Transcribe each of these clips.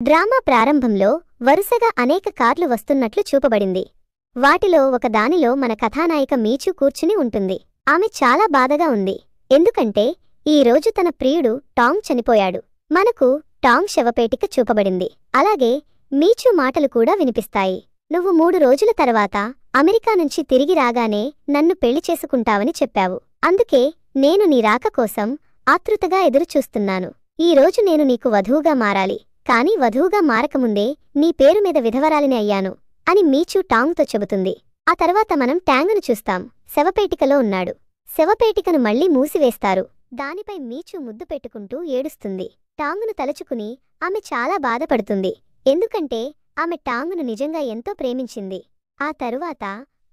Drama ప్రారంభంలో వరుసగా అనేక కార్లు వస్తున్నట్లు చూపబడింది. వాటిలో ఒక దానిలో మన కథానాయిక మీచు కూర్చుని ఉంటుంది. ఆమె చాలా బాధగా ఉంది. ఎందుకంటే ఈ రోజు తన ప్రియుడు టాంగ్ చనిపోయాడు. మనకు టాంగ్ శవపేటిక చూపబడింది. అలాగే మీచు మాటలు కూడా వినిపిస్తాయి. నువ్వు 3 రోజుల తర్వాత అమెరికా నుంచి తిరిగి రాగానే నన్ను పెళ్లి చేసుకుంటావని చెప్పావు. అందుకే నేను నీ రాక కోసం ఆతృతగా ఎదురుచూస్తున్నాను. ఈ రోజు నేను నీకు వధువుగా మారాలి. కాని వధువుగా మారకముందే నీ పేరు మీద విధవరాలిని అయ్యాను అని మీచు టాంగ్తో చెబుతుంది. ఆ తర్వాత మనం ట్యాంగును చూస్తాం. శవపేటికలో ఉన్నాడు. శవపేటికను మళ్లీ మూసివేస్తారు. దానిపై మీచు ముద్దు పెట్టుకుంటూ ఏడుస్తుంది. టాంగును తలుచుకుని ఆమె చాలా బాధపడుతుంది. ఎందుకంటే ఆమె టాంగును నిజంగా ఎంతో ప్రేమించింది. ఆ తరువాత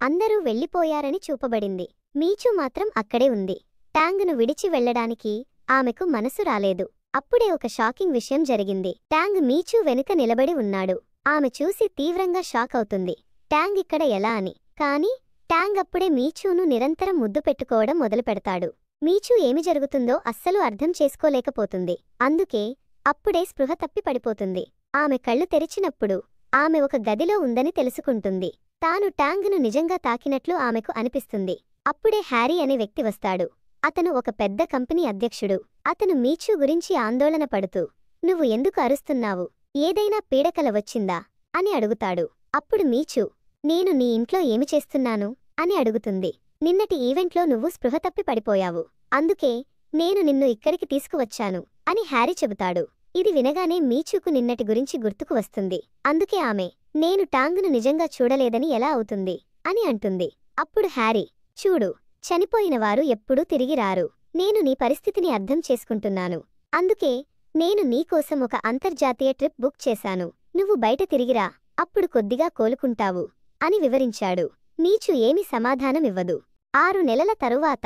అందరూ వెళ్ళిపోయారని చూపబడింది. మీచు మాత్రం అక్కడే ఉంది. ట్యాంగును విడిచి వెళ్లడానికి ఆమెకు మనసు రాలేదు. అప్పుడే ఒక షాకింగ్ విషయం జరిగింది. ట్యాంగ్ మీచు వెనుక నిలబడి ఉన్నాడు. ఆమె చూసి తీవ్రంగా షాక్ అవుతుంది. ట్యాంగ్ ఇక్కడ ఎలా అని. కాని ట్యాంగ్ అప్పుడే మీచూను నిరంతరం ముద్దు పెట్టుకోవడం మొదలుపెడతాడు. మీచు ఏమి జరుగుతుందో అస్సలు అర్థం చేసుకోలేకపోతుంది. అందుకే అప్పుడే స్పృహ తప్పి పడిపోతుంది. ఆమె కళ్ళు తెరిచినప్పుడు ఆమె ఒక గదిలో ఉందని తెలుసుకుంటుంది. తాను ట్యాంగ్ను నిజంగా తాకినట్లు ఆమెకు అనిపిస్తుంది. అప్పుడే హ్యారీ అనే వ్యక్తి వస్తాడు. అతను ఒక పెద్ద కంపెనీ అధ్యక్షుడు. అతను మీచు గురించి ఆందోళన పడుతూ, నువ్వు ఎందుకు అరుస్తున్నావు? ఏదైనా పీడకల వచ్చిందా అని అడుగుతాడు. అప్పుడు మీచు, నేను నీ ఇంట్లో ఏమి చేస్తున్నాను అని అడుగుతుంది. నిన్నటి ఈవెంట్లో నువ్వు స్పృహ తప్పి పడిపోయావు. అందుకే నేను నిన్ను ఇక్కడికి తీసుకువచ్చాను అని హ్యారీ చెబుతాడు. ఇది వినగానే మీచుకు నిన్నటి గురించి గుర్తుకు వస్తుంది. అందుకే ఆమె, నేను టాంగును నిజంగా చూడలేదని ఎలా అవుతుంది అని అంటుంది. అప్పుడు హ్యారీ, చూడు, చనిపోయినవారు ఎప్పుడూ తిరిగి రారు. నేను నీ పరిస్థితిని అర్థం చేసుకుంటున్నాను. అందుకే నేను నీకోసం ఒక అంతర్జాతీయ ట్రిప్ బుక్ చేశాను. నువ్వు బయట తిరిగిరా, అప్పుడు కొద్దిగా కోలుకుంటావు అని వివరించాడు. మీచు ఏమి సమాధానమివ్వదు. 6 నెలల తరువాత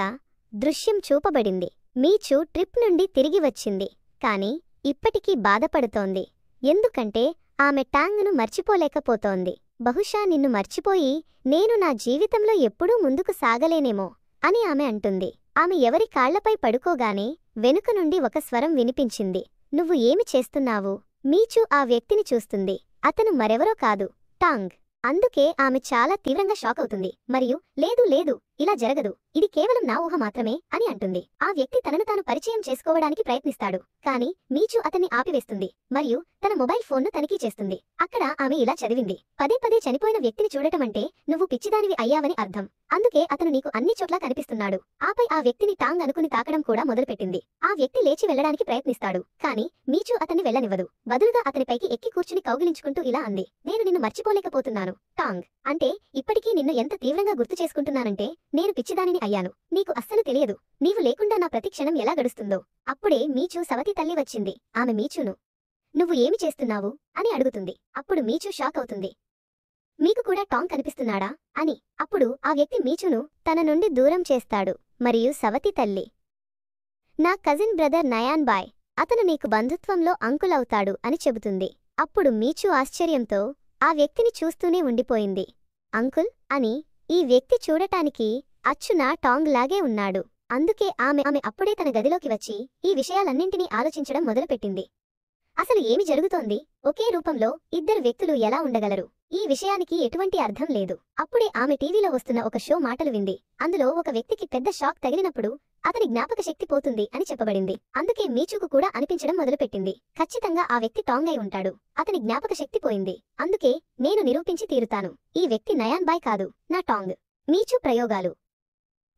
దృశ్యం చూపబడింది. మీచు ట్రిప్ నుండి తిరిగి వచ్చింది. కాని ఇప్పటికీ బాధపడుతోంది. ఎందుకంటే ఆమె టాంగ్ను మర్చిపోలేకపోతోంది. బహుశా నిన్ను మర్చిపోయి నేను నా జీవితంలో ఎప్పుడూ ముందుకు సాగలేనేమో అని ఆమె అంటుంది. ఆమె ఎవరి కాళ్లపై పడుకోగానే వెనుక నుండి ఒక స్వరం వినిపించింది. నువ్వు ఏమి చేస్తున్నావు? మీచు ఆ వ్యక్తిని చూస్తుంది. అతను మరెవరో కాదు, టాంగ్. అందుకే ఆమె చాలా తీవ్రంగా షాక్ అవుతుంది. మరియు లేదు లేదు, ఇలా జరగదు, ఇది కేవలం నా ఊహ మాత్రమే అని అంటుంది. ఆ వ్యక్తి తనను తాను పరిచయం చేసుకోవడానికి ప్రయత్నిస్తాడు. కాని మీచు అతన్ని ఆపివేస్తుంది మరియు తన మొబైల్ ఫోన్ను తనిఖీ చేస్తుంది. అక్కడ ఆమె ఇలా చదివింది, పదే పదే చనిపోయిన వ్యక్తిని చూడటమంటే నువ్వు పిచ్చిదానివి అయ్యావని అర్థం. అందుకే అతను నీకు అన్ని చోట్లా కనిపిస్తున్నాడు. ఆపై ఆ వ్యక్తిని టాంగ్ అనుకుని తాకడం కూడా మొదలుపెట్టింది. ఆ వ్యక్తి లేచి వెళ్లడానికి ప్రయత్నిస్తాడు. కాని మీచు అతన్ని వెళ్లనివ్వదు. బదులుగా అతనిపైకి ఎక్కి కూర్చుని కౌగిలించుకుంటూ ఇలా అంది, నేను నిన్ను మర్చిపోలేకపోతున్నాను టాంగ్. అంటే ఇప్పటికీ నిన్ను ఎంత తీవ్రంగా గుర్తు చేసుకుంటున్నానంటే నేను పిచ్చిదానిని అయ్యాను. నీకు అస్సలు తెలియదు, నీవు లేకుండా నా ప్రతి క్షణం ఎలా గడుస్తుందో. అప్పుడే మీచు సవతి తల్లి వచ్చింది. ఆమె మీచును, నువ్వు ఏమి చేస్తున్నావు అని అడుగుతుంది. అప్పుడు మీచు షాక్ అవుతుంది. మీకు కూడా టాంగ్ కనిపిస్తున్నాడా అని. అప్పుడు ఆ వ్యక్తి మీచును తన నుండి దూరం చేస్తాడు మరియు సవతి తల్లి, నా కజిన్ బ్రదర్ నయాన్ బాయ్, అతను నీకు బంధుత్వంలో అంకుల్ అవుతాడు అని చెబుతుంది. అప్పుడు మీచు ఆశ్చర్యంతో ఆ వ్యక్తిని చూస్తూనే ఉండిపోయింది. అంకుల్ అని. ఈ వ్యక్తి చూడటానికి అచ్చున టాంగ్ లాగే ఉన్నాడు. అందుకే ఆమె అప్పుడే తన గదిలోకి వచ్చి ఈ విషయాలన్నింటినీ ఆలోచించడం మొదలుపెట్టింది. అసలు ఏమి జరుగుతోంది? ఒకే రూపంలో 2 వ్యక్తులు ఎలా ఉండగలరు? ఈ విషయానికి ఎటువంటి అర్థం లేదు. అప్పుడే ఆమె టీవీలో వస్తున్న ఒక షో మాటలు వింది. అందులో ఒక వ్యక్తికి పెద్ద షాక్ తగిలినప్పుడు అతని జ్ఞాపక శక్తి పోతుంది అని చెప్పబడింది. అందుకే మీచుకు కూడా అనిపించడం మొదలుపెట్టింది, ఖచ్చితంగా ఆ వ్యక్తి టాంగ్ అయి ఉంటాడు. అతని జ్ఞాపక శక్తి పోయింది. అందుకే నేను నిరూపించి తీరుతాను, ఈ వ్యక్తి నయాన్ బాయ్ కాదు, నా టాంగ్. మీచు ప్రయోగాలు.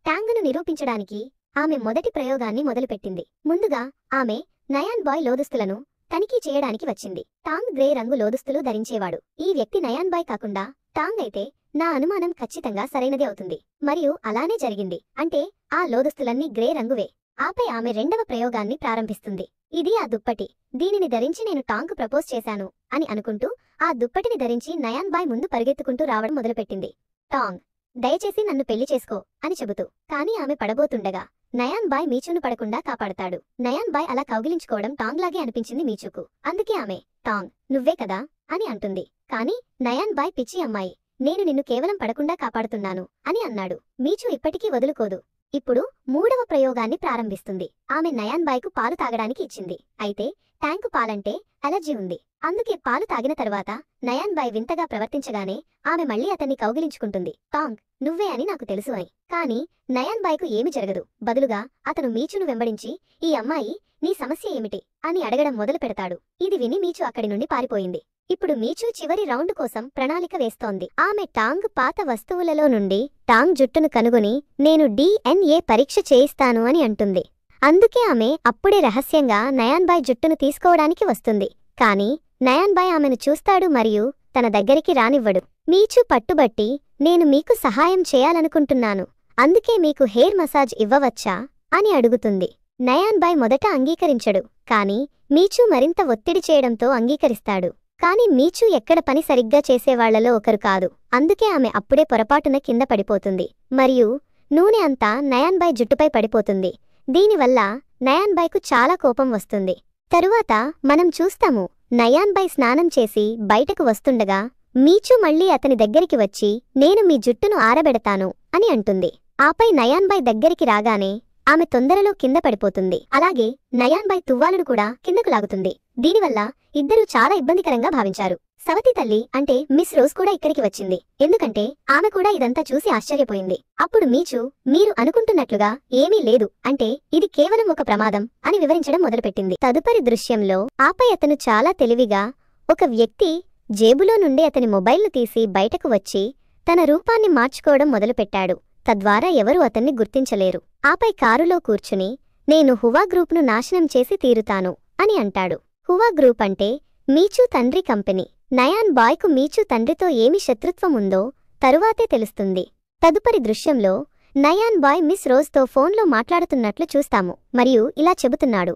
టాంగ్ను నిరూపించడానికి ఆమె మొదటి ప్రయోగాన్ని మొదలుపెట్టింది. ముందుగా ఆమె నయాన్ బాయ్ లోదుస్తులను తనిఖీ చేయడానికి వచ్చింది. టాంగ్ గ్రే రంగు లోదుస్తులు ధరించేవాడు. ఈ వ్యక్తి నయాన్ బాయ్ కాకుండా టాంగ్ అయితే నా అనుమానం ఖచ్చితంగా సరైనదే అవుతుంది. మరియు అలానే జరిగింది. అంటే ఆ లోదుస్తులన్నీ గ్రే రంగువే. ఆపై ఆమె రెండవ ప్రయోగాన్ని ప్రారంభిస్తుంది. ఇది ఆ దుప్పటి. దీనిని ధరించి నేను టాంగ్ ప్రపోజ్ చేశాను అని అనుకుంటూ ఆ దుప్పటిని ధరించి నయాన్ బాయ్ ముందు పరిగెత్తుకుంటూ రావడం మొదలుపెట్టింది. టాంగ్, దయచేసి నన్ను పెళ్లి చేసుకో అని చెబుతూ. కాని ఆమె పడబోతుండగా నయాన్ బాయ్ మీచును పడకుండా కాపాడతాడు. నయాన్ బాయ్ అలా కౌగిలించుకోవడం టాంగ్ లాగే అనిపించింది మీచుకు. అందుకే ఆమె, టాంగ్ నువ్వే కదా అని అంటుంది. కాని నయాన్ బాయ్ పిచ్చి అమ్మాయి, నేను నిన్ను కేవలం పడకుండా కాపాడుతున్నాను అని అన్నాడు. మీచు ఇప్పటికీ వదులుకోదు. ఇప్పుడు మూడవ ప్రయోగాన్ని ప్రారంభిస్తుంది. ఆమె నయాన్ బాయ్కు పాలు తాగడానికి ఇచ్చింది. అయితే ట్యాంకు పాలంటే అలర్జీ ఉంది. అందుకే పాలు తాగిన తరువాత నయాన్ బాయ్ వింతగా ప్రవర్తించగానే ఆమె మళ్లీ అతన్ని కౌగిలించుకుంటుంది. టాంగ్, నువ్వే అని నాకు తెలుసు అని. కానీ నయాన్ బాయ్కు ఏమి జరగదు. బదులుగా అతను మీచును వెంబడించి, ఈ అమ్మాయి నీ సమస్య ఏమిటి అని అడగడం మొదలు పెడతాడు. ఇది విని మీచు అక్కడి నుండి పారిపోయింది. ఇప్పుడు మీచు చివరి రౌండ్ కోసం ప్రణాళిక వేస్తోంది. ఆమె టాంగ్ పాత వస్తువులలో నుండి టాంగ్ జుట్టును కనుగొని, నేను DNA పరీక్ష చేయిస్తాను అని అంటుంది. అందుకే ఆమె అప్పుడే రహస్యంగా నయాన్ బాయ్ జుట్టును తీసుకోవడానికి వస్తుంది. కానీ నయాన్ బాయ్ ఆమెను చూస్తాడు మరియు తన దగ్గరికి రానివ్వడు. మీచు పట్టుబట్టి, నేను మీకు సహాయం చేయాలనుకుంటున్నాను, అందుకే మీకు హెయిర్ మసాజ్ ఇవ్వవచ్చా అని అడుగుతుంది. నయాన్ బాయ్ మొదట అంగీకరించడు. కానీ మీచు మరింత ఒత్తిడి చేయడంతో అంగీకరిస్తాడు. కానీ మీచు ఎక్కడ పని సరిగ్గా చేసేవాళ్లలో ఒకరు కాదు. అందుకే ఆమె అప్పుడే పొరపాటున కింద పడిపోతుంది మరియు నూనె అంతా నయాన్ బాయ్ జుట్టుపై పడిపోతుంది. దీనివల్ల నయాన్ బాయ్కు చాలా కోపం వస్తుంది. తరువాత మనం చూస్తాము, నయాన్ బాయ్ స్నానం చేసి బయటకు వస్తుండగా మీచు మళ్లీ అతని దగ్గరికి వచ్చి, నేను మీ జుట్టును ఆరబెడతాను అని అంటుంది. ఆపై నయాన్ బాయ్ దగ్గరికి రాగానే ఆమె తొందరలో కింద పడిపోతుంది. అలాగే నయాన్ బాయ్ తువ్వాలును కూడా కిందకు లాగుతుంది. దీనివల్ల ఇద్దరూ చాలా ఇబ్బందికరంగా భావించారు. సవతి తల్లి అంటే మిస్ రోజ్ కూడా ఇక్కడికి వచ్చింది. ఎందుకంటే ఆమె కూడా ఇదంతా చూసి ఆశ్చర్యపోయింది. అప్పుడు మీచు, మీరు అనుకుంటున్నట్లుగా ఏమీ లేదు, అంటే ఇది కేవలం ఒక ప్రమాదం అని వివరించడం మొదలుపెట్టింది. తదుపరి దృశ్యంలో ఆపై అతను చాలా తెలివిగా ఒక వ్యక్తి జేబులో నుండి అతని మొబైల్ను తీసి బయటకు వచ్చి తన రూపాన్ని మార్చుకోవడం మొదలుపెట్టాడు. తద్వారా ఎవరూ అతన్ని గుర్తించలేరు. ఆపై కారులో కూర్చుని, నేను హువా గ్రూప్ను నాశనం చేసి తీరుతాను అని అంటాడు. హువా గ్రూప్ అంటే మీచు తండ్రి కంపెనీ. నయాన్ బాయ్కు మీచు తండ్రితో ఏమి శత్రుత్వం ఉందో తరువాతే తెలుస్తుంది. తదుపరి దృశ్యంలో నయాన్ బాయ్ మిస్ రోజ్తో ఫోన్లో మాట్లాడుతున్నట్లు చూస్తాము మరియు ఇలా చెబుతున్నాడు,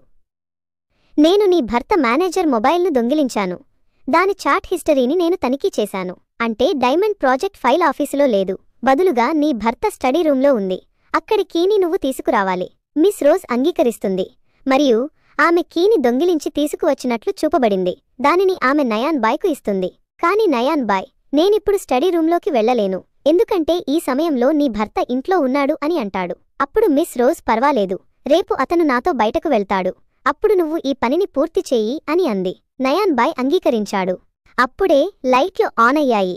నేను నీ భర్త మేనేజర్ మొబైల్ను దొంగిలించాను. దాని చాట్ హిస్టరీని నేను తనిఖీ చేశాను. అంటే డైమండ్ ప్రాజెక్ట్ ఫైల్ ఆఫీసులో లేదు, బదులుగా నీ భర్త స్టడీ రూంలో ఉంది. అక్కడి కీని నువ్వు తీసుకురావాలి. మిస్ రోజ్ అంగీకరిస్తుంది మరియు ఆమె కీని దొంగిలించి తీసుకువచ్చినట్లు చూపబడింది. దానిని ఆమె నయాన్ బాయ్కు ఇస్తుంది. కాని నయాన్ బాయ్, నేనిప్పుడు స్టడీ రూంలోకి వెళ్లలేను, ఎందుకంటే ఈ సమయంలో నీ భర్త ఇంట్లో ఉన్నాడు అని అంటాడు. అప్పుడు మిస్ రోజ్, పర్వాలేదు, రేపు అతను నాతో బయటకు వెళ్తాడు, అప్పుడు నువ్వు ఈ పనిని పూర్తి చెయ్యి అని అంది. నయాన్ బాయ్ అంగీకరించాడు. అప్పుడే లైట్లు ఆన్ అయ్యాయి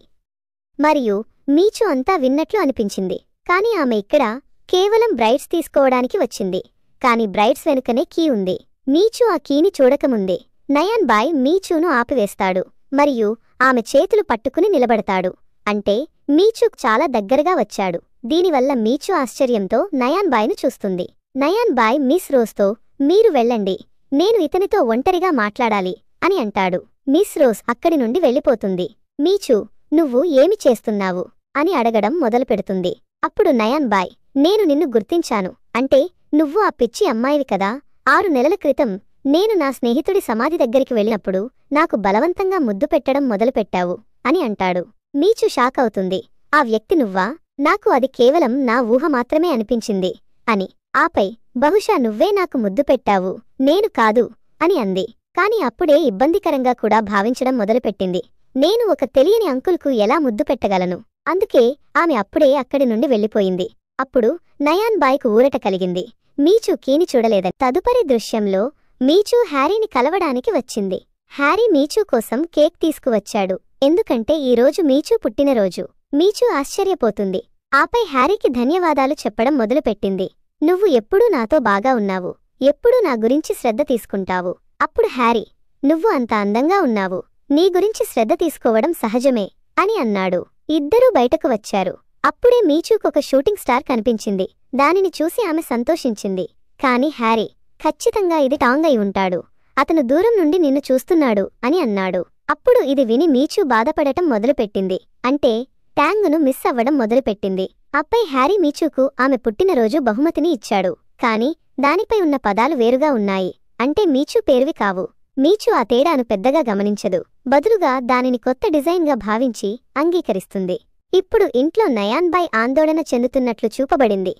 మరియు మీచు అంతా విన్నట్లు అనిపించింది. కాని ఆమె ఇక్కడ కేవలం బ్రైడ్స్ తీసుకోవడానికి వచ్చింది. కాని బ్రైడ్స్ వెనుకనే కీ ఉంది. మీచు ఆ కీని చూడకముందే నయాన్ బాయ్ మీచూను ఆపివేస్తాడు మరియు ఆమె చేతులు పట్టుకుని నిలబడతాడు. అంటే మీచు చాలా దగ్గరగా వచ్చాడు. దీనివల్ల మీచు ఆశ్చర్యంతో నయాన్ బాయ్ను చూస్తుంది. నయాన్ బాయ్ మిస్ రోజ్తో, మీరు వెళ్ళండి, నేను ఇతనితో ఒంటరిగా మాట్లాడాలి అని అంటాడు. మిస్ రోజ్ అక్కడి నుండి వెళ్ళిపోతుంది. మీచు, నువ్వు ఏమి చేస్తున్నావు అని అడగడం మొదలుపెడుతుంది. అప్పుడు నయాన్ బాయ్, నేను నిన్ను గుర్తించాను, అంటే నువ్వు ఆ పిచ్చి అమ్మాయివి కదా. 6 నెలల క్రితం నేను నా స్నేహితుడి సమాధి దగ్గరికి వెళ్ళినప్పుడు నాకు బలవంతంగా ముద్దు పెట్టడం మొదలుపెట్టావు అని అంటాడు. మీచు షాక్ అవుతుంది. ఆ వ్యక్తి నువ్వా? నాకు అది కేవలం నా ఊహ మాత్రమే అనిపించింది అని. ఆపై, బహుశా నువ్వే నాకు ముద్దు పెట్టావు, నేను కాదు అని అంది. కాని అప్పుడే ఇబ్బందికరంగా కూడా భావించడం మొదలుపెట్టింది. నేను ఒక తెలియని అంకుల్కు ఎలా ముద్దు పెట్టగలను? అందుకే ఆమె అప్పుడే అక్కడి నుండి వెళ్ళిపోయింది. అప్పుడు నయాన్ బాయ్కు ఊరట కలిగింది. మీచు కీని చూడలేదని. తదుపరి దృశ్యంలో మీచు హ్యారీని కలవడానికి వచ్చింది. హ్యారీ మీచు కోసం కేక్ తీసుకువచ్చాడు, ఎందుకంటే ఈరోజు మీచు పుట్టినరోజు. మీచు ఆశ్చర్యపోతుంది. ఆపై హ్యారీకి ధన్యవాదాలు చెప్పడం మొదలుపెట్టింది. నువ్వు ఎప్పుడూ నాతో బాగా ఉన్నావు, ఎప్పుడూ నా గురించి శ్రద్ధ తీసుకుంటావు. అప్పుడు హ్యారీ, నువ్వు అంత అందంగా ఉన్నావు, నీ గురించి శ్రద్ధ తీసుకోవడం సహజమే అని అన్నాడు. ఇద్దరూ బయటకు వచ్చారు. అప్పుడే మీచూకొక షూటింగ్ స్టార్ కనిపించింది. దానిని చూసి ఆమె సంతోషించింది. కాని హ్యారీ, ఖచ్చితంగా ఇది టాంగ్ అయి ఉంటాడు, అతను దూరం నుండి నిన్ను చూస్తున్నాడు అని అన్నాడు. అప్పుడు ఇది విని మీచు బాధపడటం మొదలుపెట్టింది. అంటే ట్యాంగును మిస్ అవ్వడం మొదలుపెట్టింది. ఆపై హ్యారీ మీచూకు ఆమె పుట్టినరోజు బహుమతిని ఇచ్చాడు. కాని దానిపై ఉన్న పదాలు వేరుగా ఉన్నాయి, అంటే మీచు పేరువి కావు. మీచు ఆ తేడాను పెద్దగా గమనించదు, బదులుగా దానిని కొత్త డిజైన్గా భావించి అంగీకరిస్తుంది. ఇప్పుడు ఇంట్లో నయాన్ బాయ్ ఆందోళన చెందుతున్నట్లు చూపబడింది.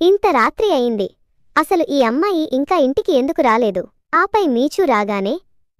ఇంత రాత్రి అయింది, అసలు ఈ అమ్మాయి ఇంకా ఇంటికి ఎందుకు రాలేదు? ఆపై మీచు రాగానే,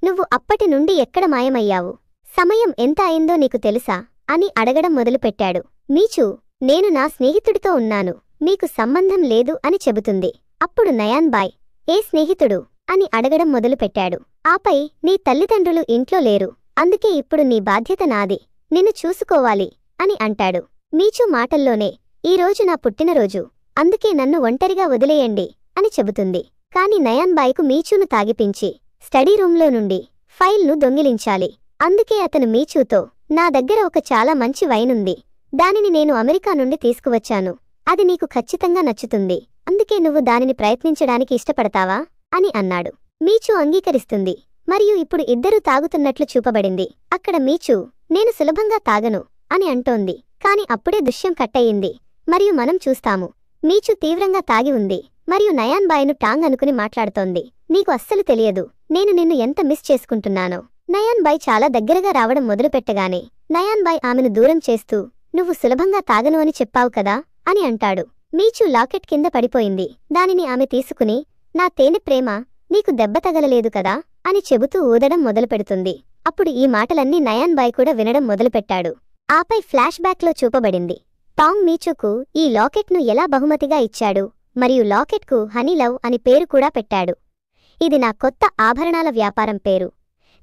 నువ్వు అప్పటి నుండి ఎక్కడ మాయమయ్యావు? సమయం ఎంత అయిందో నీకు తెలుసా అని అడగడం మొదలుపెట్టాడు. మీచు, నేను నా స్నేహితుడితో ఉన్నాను, మీకు సంబంధం లేదు అని చెబుతుంది. అప్పుడు నయాన్ బాయ్ ఏ స్నేహితుడు అని అడగడం మొదలుపెట్టాడు. ఆపై నీ తల్లిదండ్రులు ఇంట్లో లేరు, అందుకే ఇప్పుడు నీ బాధ్యత నాది, నిన్ను చూసుకోవాలి అని అంటాడు. మీచు మాటల్లోనే ఈరోజు నా పుట్టినరోజు, అందుకే నన్ను ఒంటరిగా వదిలేయండి అని చెబుతుంది. కాని నయాన్ బాయ్కు మీచూను తాగిపించి స్టడీ రూంలో నుండి ఫైల్ను దొంగిలించాలి. అందుకే అతను మీచూతో నా దగ్గర ఒక చాలా మంచి వైనుంది, దానిని నేను అమెరికా నుండి తీసుకువచ్చాను, అది నీకు ఖచ్చితంగా నచ్చుతుంది, అందుకే నువ్వు దానిని ప్రయత్నించడానికి ఇష్టపడతావా అని అన్నాడు. మీచు అంగీకరిస్తుంది మరియు ఇప్పుడు ఇద్దరూ తాగుతున్నట్లు చూపబడింది. అక్కడ మీచు నేను సులభంగా తాగను అని అంటోంది. కాని అప్పుడే దృశ్యం కట్టయింది మరియు మనం చూస్తాము మీచు తీవ్రంగా తాగి ఉంది మరియు నయాన్ బాయ్ను టాంగ్ అనుకుని మాట్లాడుతోంది. నీకు అస్సలు తెలియదు నేను నిన్ను ఎంత మిస్ చేసుకుంటున్నానో. నయాన్ బాయ్ చాలా దగ్గరగా రావడం మొదలుపెట్టగానే నయాన్ బాయ్ ఆమెను దూరం చేస్తూ నువ్వు సులభంగా తాగను అని చెప్పావు కదా అని అంటాడు. మీచు లాకెట్ కింద పడిపోయింది. దానిని ఆమె తీసుకుని నా తేనె ప్రేమ, నీకు దెబ్బ తగలలేదు కదా అని చెబుతూ ఊదడం మొదలుపెడుతుంది. అప్పుడు ఈ మాటలన్నీ నయాన్ బాయ్ కూడా వినడం మొదలుపెట్టాడు. ఆపై ఫ్లాష్ బ్యాక్లో చూపబడింది టాంగ్ మీచూకు ఈ లాకెట్ను ఎలా బహుమతిగా ఇచ్చాడు మరియు లాకెట్కు హనీ లవ్ అని పేరు కూడా పెట్టాడు. ఇది నా కొత్త ఆభరణాల వ్యాపారం పేరు.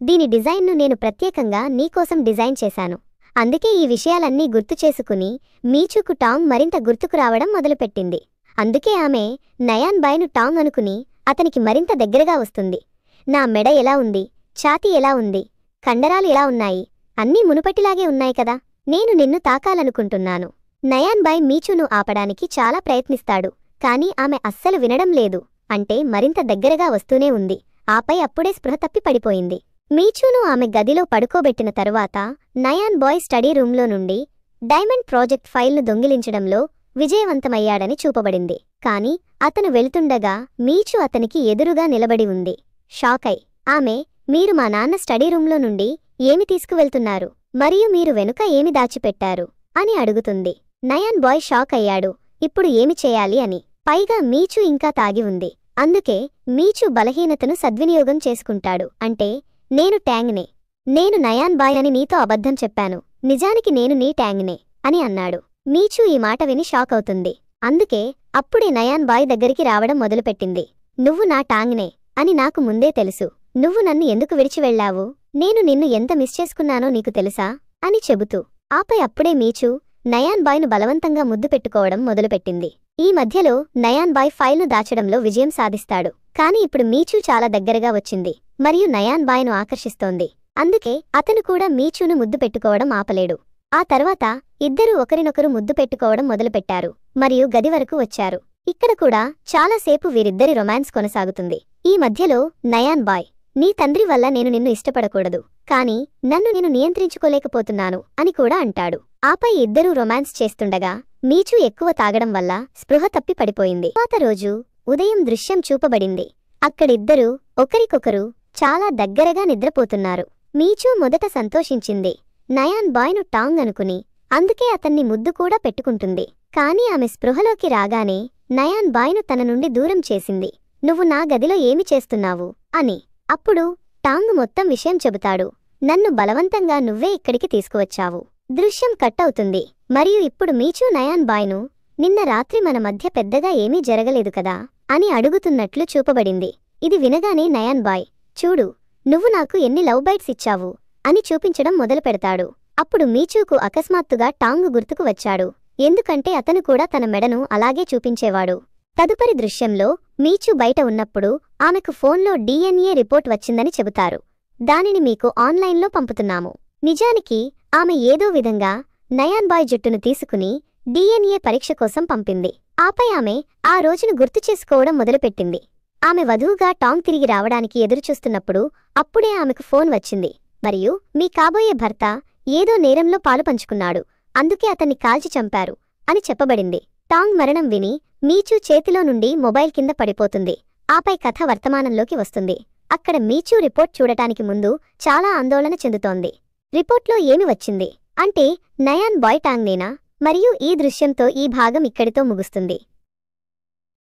దీని డిజైన్ను నేను ప్రత్యేకంగా నీకోసం డిజైన్ చేశాను. అందుకే ఈ విషయాలన్నీ గుర్తుచేసుకుని మీచూకు టాంగ్ మరింత గుర్తుకు రావడం మొదలుపెట్టింది. అందుకే ఆమె నయాన్ బాయ్ను టాంగ్ అనుకుని అతనికి మరింత దగ్గరగా వస్తుంది. నా మెడ ఎలా ఉంది, ఛాతీ ఎలా ఉంది, కండరాలు ఎలా ఉన్నాయి, అన్నీ మునుపటిలాగే ఉన్నాయి కదా, నేను నిన్ను తాకాలనుకుంటున్నాను. నయాన్ బాయ్ మీచూను ఆపడానికి చాలా ప్రయత్నిస్తాడు, కానీ ఆమె అస్సలు వినడం లేదు. అంటే మరింత దగ్గరగా వస్తూనే ఉంది. ఆపై అప్పుడే స్పృహ తప్పి పడిపోయింది. మీచూను ఆమె గదిలో పడుకోబెట్టిన తరువాత నయాన్ బాయ్ స్టడీ రూంలో నుండి డైమండ్ ప్రాజెక్ట్ ఫైల్ను దొంగిలించడంలో విజయవంతమయ్యాడని చూపబడింది. కాని అతను వెళుతుండగా మీచు అతనికి ఎదురుగా నిలబడి ఉంది. షాకై ఆమె మీరు మా నాన్న స్టడీ రూంలో నుండి ఏమి తీసుకువెళ్తున్నారు మరియు మీరు వెనుక ఏమి దాచిపెట్టారు అని అడుగుతుంది. నయాన్ బాయ్ షాక్ అయ్యాడు, ఇప్పుడు ఏమి చేయాలి అని. పైగా మీచు ఇంకా తాగి ఉంది. అందుకే మీచు బలహీనతను సద్వినియోగం చేసుకుంటాడు. అంటే నేను ట్యాంగ్నే, నేను నయాన్ బాయ్ అని నీతో అబద్ధం చెప్పాను, నిజానికి నేను నీ ట్యాంగ్నే అని అన్నాడు. మీచు ఈ మాట విని షాక్ అవుతుంది. అందుకే అప్పుడే నయాన్ బాయ్ దగ్గరికి రావడం మొదలుపెట్టింది. నువ్వు నా టాంగ్నే అని నాకు ముందే తెలుసు, నువ్వు నన్ను ఎందుకు విడిచి వెళ్లావు, నేను నిన్ను ఎంత మిస్ చేసుకున్నానో నీకు తెలుసా అని చెబుతూ. ఆపై అప్పుడే మీచు నయాన్ బాయ్ను బలవంతంగా ముద్దు పెట్టుకోవడం మొదలుపెట్టింది. ఈ మధ్యలో నయాన్ బాయ్ ఫైల్ను దాచడంలో విజయం సాధిస్తాడు. కాని ఇప్పుడు మీచు చాలా దగ్గరగా వచ్చింది మరియు నయాన్ బాయ్ను ఆకర్షిస్తోంది. అందుకే అతను కూడా మీచూను ముద్దు పెట్టుకోవడం ఆపలేడు. ఆ తర్వాత ఇద్దరూ ఒకరినొకరు ముద్దు పెట్టుకోవడం మొదలుపెట్టారు మరియు గది వరకు వచ్చారు. ఇక్కడ కూడా చాలాసేపు వీరిద్దరి రొమాన్స్ కొనసాగుతుంది. ఈ మధ్యలో నయాన్ బాయ్ నీ తండ్రి వల్ల నేను నిన్ను ఇష్టపడకూడదు, కాని నన్ను నేను నియంత్రించుకోలేకపోతున్నాను అని కూడా అంటాడు. ఆపై ఇద్దరూ రొమాన్స్ చేస్తుండగా మీచు ఎక్కువ తాగడం వల్ల స్పృహ తప్పి పడిపోయింది. తర్వాత రోజు ఉదయం దృశ్యం చూపబడింది. అక్కడిద్దరూ ఒకరికొకరు చాలా దగ్గరగా నిద్రపోతున్నారు. మీచు మొదట సంతోషించింది. నయాన్ బాయ్ను టాంగ్ అనుకుని అందుకే అతన్ని ముద్దు కూడా పెట్టుకుంటుంది. కాని ఆమె స్పృహలోకి రాగానే నయాన్ బాయ్ను తన నుండి దూరం చేసింది. నువ్వు నా గదిలో ఏమి చేస్తున్నావు అని. అప్పుడు టాంగ్ మొత్తం విషయం చెబుతాడు. నన్ను బలవంతంగా నువ్వే ఇక్కడికి తీసుకువచ్చావు. దృశ్యం కట్ అవుతుంది మరియు ఇప్పుడు మీచు నయాన్ బాయ్ను నిన్న రాత్రి మన మధ్య పెద్దగా ఏమీ జరగలేదు కదా అని అడుగుతున్నట్లు చూపబడింది. ఇది వినగానే నయాన్ బాయ్ చూడు నువ్వు నాకు ఎన్ని లవ్ బైట్స్ ఇచ్చావు అని చూపించడం మొదలుపెడతాడు. అప్పుడు మీచూకు అకస్మాత్తుగా టాంగ్ గుర్తుకు వచ్చాడు, ఎందుకంటే అతను కూడా తన మెడను అలాగే చూపించేవాడు. తదుపరి దృశ్యంలో మీచు బయట ఉన్నప్పుడు ఆమెకు ఫోన్లో DNA రిపోర్ట్ వచ్చిందని చెబుతారు. దానిని మీకు ఆన్లైన్లో పంపుతున్నాము. నిజానికి ఆమె ఏదో విధంగా నయాన్ బాయ్ జుట్టును తీసుకుని DNA పరీక్ష కోసం పంపింది. ఆపై ఆమె ఆ రోజును గుర్తు చేసుకోవడం మొదలుపెట్టింది. ఆమె వధువుగా టాంగ్ తిరిగి రావడానికి ఎదురుచూస్తున్నప్పుడు అప్పుడే ఆమెకు ఫోన్ వచ్చింది మరియు మీ కాబోయే భర్త ఏదో నేరంలో పాలుపంచుకున్నాడు, అందుకే అతన్ని కాల్చి చంపారు అని చెప్పబడింది. టాంగ్ మరణం విని మీచు చేతిలో నుండి మొబైల్ కింద పడిపోతుంది. ఆపై కథ వర్తమానంలోకి వస్తుంది. అక్కడ మీచు రిపోర్ట్ చూడటానికి ముందు చాలా ఆందోళన చెందుతోంది. రిపోర్ట్లో ఏమి వచ్చింది అంటే నయాన్ బాయ్ టాంగ్నేనా? మరియు ఈ దృశ్యంతో ఈ భాగం ఇక్కడితో ముగుస్తుంది.